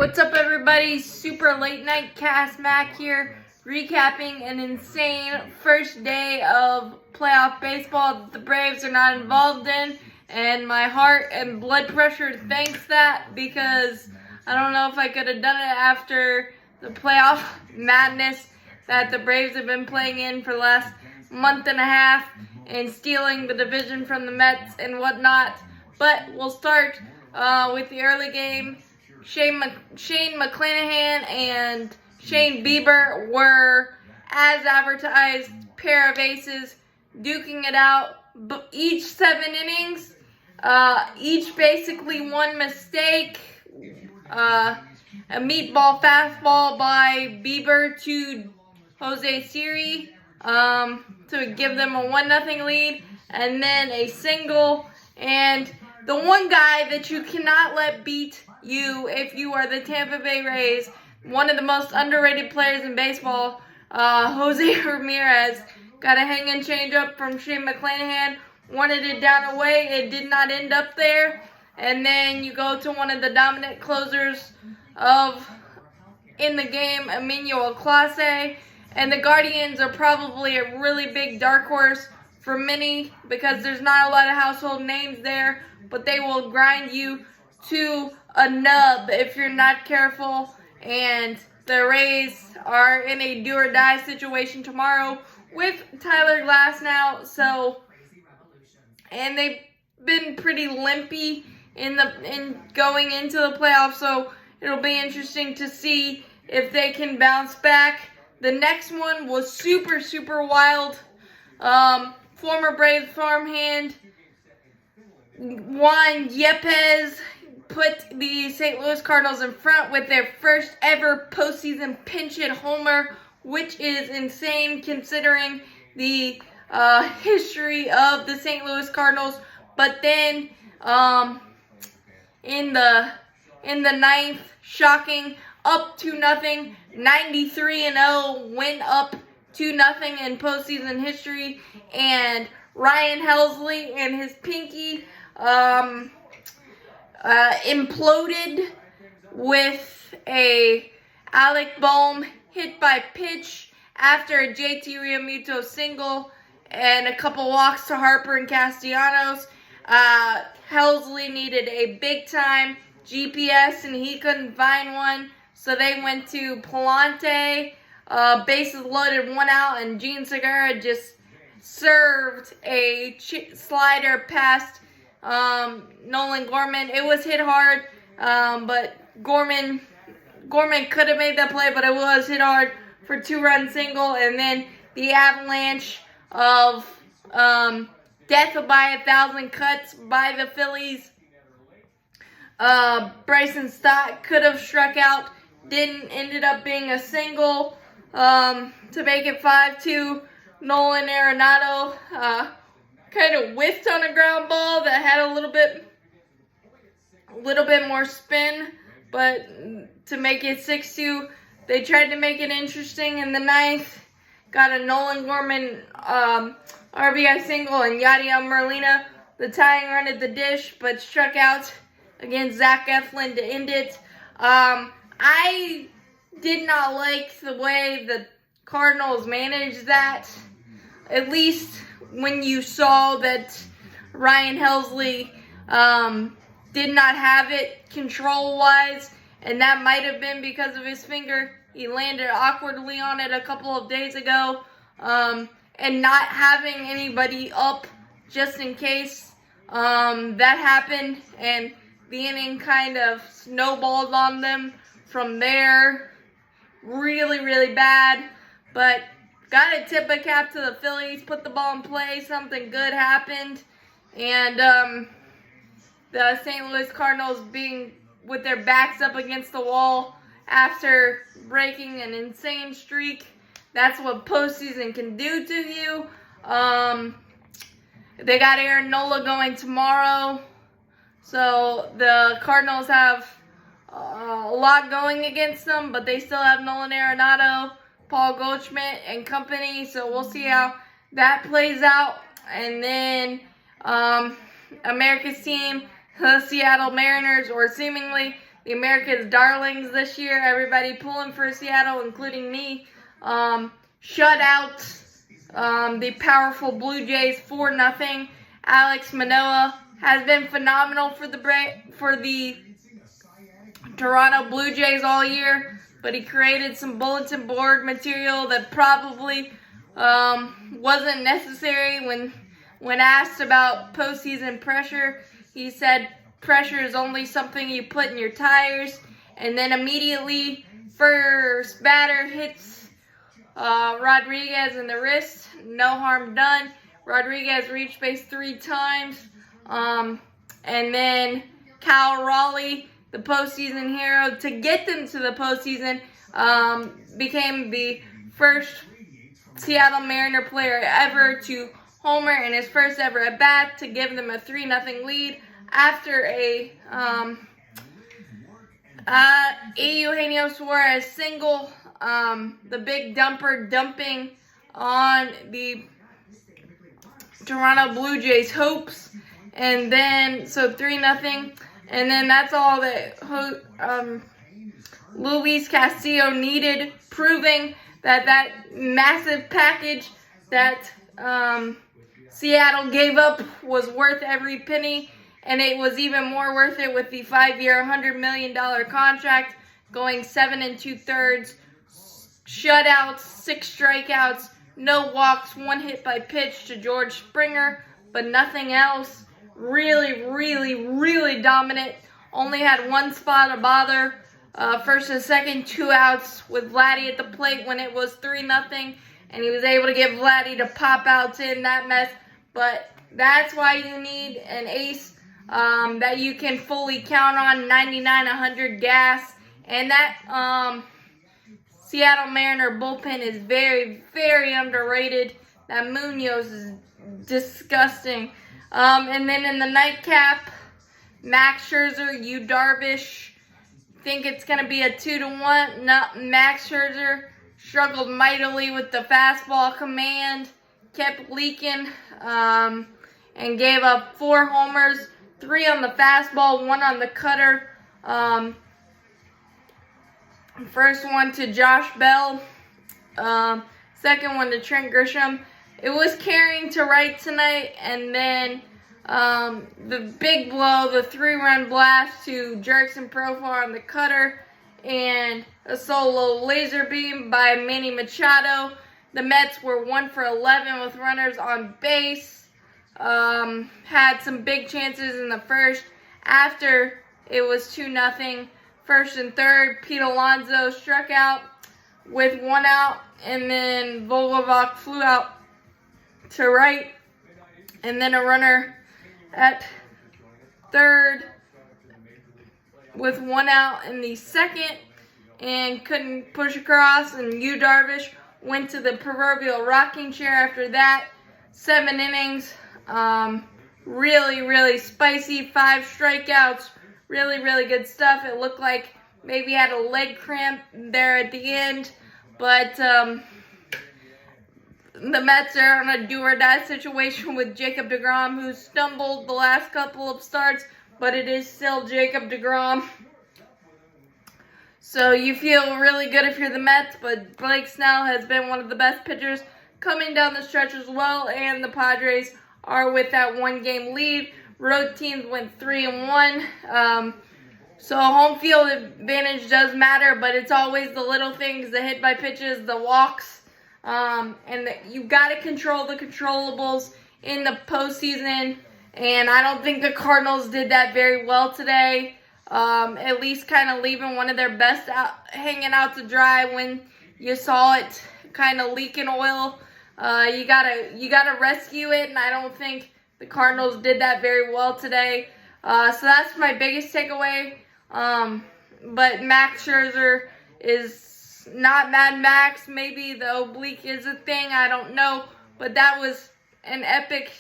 What's up, everybody? Super late night cast Mac here, recapping an insane first day of playoff baseball that the Braves are not involved in, and my heart and blood pressure thanks that, because I don't know if I could have done it after the playoff madness that the Braves have been playing in for the last month and a half and stealing the division from the Mets and whatnot. But we'll start with the early game. Shane McClanahan and Shane Bieber were, as advertised, pair of aces, duking it out. Each 7 innings, each basically one mistake. A meatball fastball by Bieber to Jose Siri to give them a 1-0 lead, and then a single. And the one guy that you cannot let beat you if you are the Tampa Bay Rays, one of the most underrated players in baseball, Jose Ramirez, got a hanging changeup from Shane McClanahan, wanted it down away, it did not end up there. And then you go to one of the dominant closers in the game, Emmanuel Clase. And the Guardians are probably a really big dark horse for many because there's not a lot of household names there, but they will grind you to a nub if you're not careful. And the Rays are in a do-or-die situation tomorrow with Tyler Glasnow. And they've been pretty limpy in going into the playoffs, so it'll be interesting to see if they can bounce back. The next one was super wild. Former Braves farmhand Juan Yepez put the St. Louis Cardinals in front with their first ever postseason pinch-hit homer, which is insane considering the history of the St. Louis Cardinals. But then in the ninth, shocking, up 2-0, 93-0, went up 2-0 in postseason history, and Ryan Helsley and his pinky imploded with a Alec Bohm hit by pitch after a JT Realmuto single and a couple walks to Harper and Castellanos. Helsley needed a big-time GPS, and he couldn't find one, so they went to Palante. Bases loaded, 1 out, and Gene Segura just served a slider past Nolan Gorman. It was hit hard, but Gorman could have made that play, but it was hit hard for 2-run single. And then the avalanche of death by 1,000 cuts by the Phillies. Bryson Stott could have struck out, didn't, ended up being a single to make it 5-2. Nolan Arenado kind of whiffed on a ground ball that had a little bit more spin, but to make it 6-2. They tried to make it interesting in the ninth. Got a Nolan Gorman RBI single, and Yadier Molina, the tying run at the dish, but struck out against Zach Eflin to end it. I did not like the way the Cardinals managed that, at least when you saw that Ryan Helsley did not have it control-wise, and that might have been because of his finger. He landed awkwardly on it a couple of days ago, and not having anybody up just in case that happened, and the inning kind of snowballed on them from there. Really bad, but got to tip a cap to the Phillies, put the ball in play, something good happened, and the St. Louis Cardinals being with their backs up against the wall after breaking an insane streak. That's what postseason can do to you. They got Aaron Nola going tomorrow, so the Cardinals have a lot going against them, but they still have Nolan Arenado, Paul Goldschmidt, and company, so we'll see how that plays out. And then America's team, the Seattle Mariners, or seemingly the America's darlings this year. Everybody pulling for Seattle, including me. Shut out the powerful Blue Jays 4-0. Alex Manoah has been phenomenal for the Toronto Blue Jays all year, but he created some bulletin board material that probably wasn't necessary. When asked about postseason pressure, he said pressure is only something you put in your tires. And then immediately, first batter hits Rodriguez in the wrist. No harm done. Rodriguez reached base 3 times. And then Cal Raleigh, the postseason hero, to get them to the postseason, became the first Seattle Mariner player ever to homer in his first ever at bat to give them a 3-0 lead after a Eugenio Suarez single, the big dumper dumping on the Toronto Blue Jays hopes, and then so 3-0, and then that's all that Luis Castillo needed, proving that massive package that Seattle gave up was worth every penny, and it was even more worth it with the 5-year, $100 million contract, going 7 2/3, shutouts, 6 strikeouts, no walks, 1 hit by pitch to George Springer, but nothing else. Really, really, really dominant. Only had 1 spot of bother. First and second, 2 outs with Vladdy at the plate when it was 3-0, and he was able to get Vladdy to pop outs in that mess. But that's why you need an ace that you can fully count on, 99, 100 gas. And that Seattle Mariner bullpen is very, very underrated. That Munoz is disgusting. And then in the nightcap, Max Scherzer, Yu Darvish. Think it's going to be a 2-1. Max Scherzer struggled mightily with the fastball command, kept leaking, and gave up 4 homers, 3 on the fastball, 1 on the cutter. First one to Josh Bell, second one to Trent Grisham. It was carrying to right tonight, and then the big blow, the 3-run blast to Jurickson Profar on the cutter, and a solo laser beam by Manny Machado. The Mets were 1 for 11 with runners on base. Had some big chances in the first. After it was 2-0, first and third, Pete Alonso struck out with 1 out, and then Vogelbach flew out to right, and then a runner at third with 1 out in the second and couldn't push across, and Yu Darvish went to the proverbial rocking chair after that. 7 innings, really, really spicy, 5 strikeouts, really, really good stuff. It looked like maybe he had a leg cramp there at the end, but the Mets are on a do-or-die situation with Jacob deGrom, who stumbled the last couple of starts, but it is still Jacob deGrom. So you feel really good if you're the Mets, but Blake Snell has been one of the best pitchers coming down the stretch as well, and the Padres are with that 1-game lead. Road teams went 3-1. So home field advantage does matter, but it's always the little things, the hit by pitches, the walks, and you got to control the controllables in the postseason. And I don't think the Cardinals did that very well today. At least kind of leaving one of their best hanging out to dry when you saw it kind of leaking oil. You gotta rescue it, and I don't think the Cardinals did that very well today. So that's my biggest takeaway. But Max Scherzer is not Mad Max. Maybe the oblique is a thing. I don't know. But that was an epic